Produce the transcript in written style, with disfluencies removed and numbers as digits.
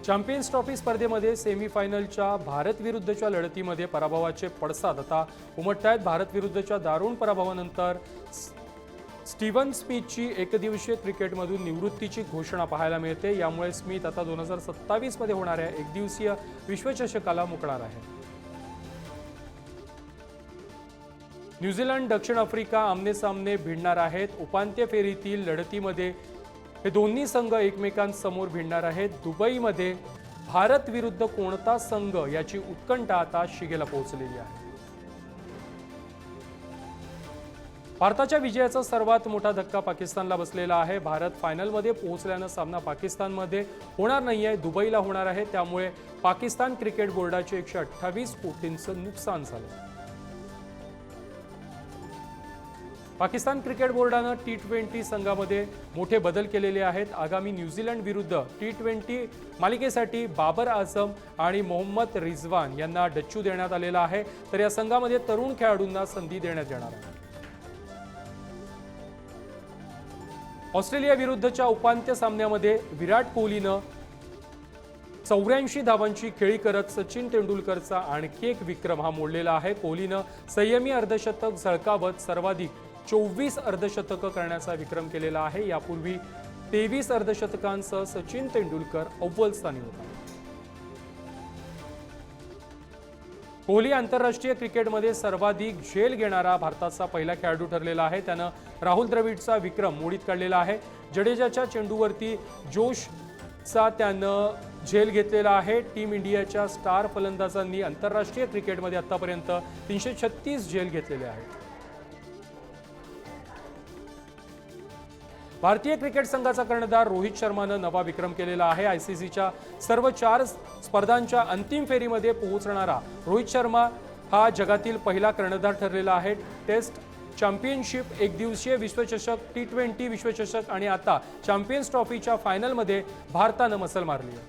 Champions trophy स्पर्धेमध्ये सेमीफायनलच्या भारत विरुद्धच्या लढतीमध्ये पराभवाचे पडसाद आता उमटतायत। भारत विरुद्धच्या दारुण पराभवानंतर स्टीव्हन स्मिथची एकदिवसीय क्रिकेटमधून निवृत्तीची घोषणा पाहायला मिळते। यामुळे स्मिथ आता 2027 मध्ये होणाऱ्या एकदिवसीय विश्वचषकाला मुकणार आहे। न्यूझीलंड दक्षिण आफ्रिका आमने सामने भिडणार आहेत। उपांत्य फेरीतील लढतीमध्ये हे दोन्ही संघ एकमेकांसमोर भिडणार आहेत। दुबईमध्ये भारत विरुद्ध कोणता संघ याची उत्कंठा आता शिगेला पोहोचलेली आहे। भारताच्या विजयाचा सर्वात मोठा धक्का पाकिस्तानला बसलेला आहे। भारत फायनलमध्ये पोहोचल्यानं सामना पाकिस्तानमध्ये होणार नाहीये, दुबईला होणार आहे। त्यामुळे पाकिस्तान क्रिकेट बोर्डाचे 128 कोटींचं नुकसान झालं। पाकिस्तान क्रिकेट बोर्डानं T20 संघामध्ये मोठे बदल केलेले आहेत। आगामी न्यूझीलंड विरुद्ध T20 मालिकेसाठी बाबर आझम आणि मोहम्मद रिजवान यांना डच्चू देण्यात आलेला आहे, तर या संघामध्ये तरुण खेळाडूंना संधी देण्यात येणार आहे। ऑस्ट्रेलिया विरुद्धच्या उपांत्य सामन्यामध्ये विराट कोहलीनं 84 धावांची खेळी करत सचिन तेंडुलकरचा आणखी एक विक्रम हा मोडलेला आहे। कोहलीनं संयमी अर्धशतक झळकावत सर्वाधिक 24 अर्धशतकं करण्याचा विक्रम केलेला आहे। यापूर्वी 23 अर्धशतकांसह सचिन तेंडुलकर अव्वल स्थानी होता। कोहली आंतरराष्ट्रीय क्रिकेटमध्ये सर्वाधिक झेल घेणारा भारताचा पहिला खेळाडू ठरलेला आहे। त्यानं राहुल द्रविडचा विक्रम मोडीत काढलेला आहे। जडेजाच्या चेंडूवरती जोशचा त्यानं झेल घेतलेला आहे। टीम इंडियाच्या स्टार फलंदाजांनी आंतरराष्ट्रीय क्रिकेटमध्ये आतापर्यंत 336 झेल घेतलेले आहेत। भारतीय क्रिकेट संघाचा कर्णधार रोहित शर्मानं नवा विक्रम केलेला आहे। आयसीसीच्या सर्व 4 स्पर्धांच्या अंतिम फेरीमध्ये पोहोचणारा रोहित शर्मा हा जगातील पहिला कर्णधार ठरलेला आहे। टेस्ट चॅम्पियनशिप, एकदिवसीय विश्वचषक, T20 विश्वचषक आणि आता चॅम्पियन्स ट्रॉफीच्या फायनलमध्ये भारतानं मसल मारली आहे।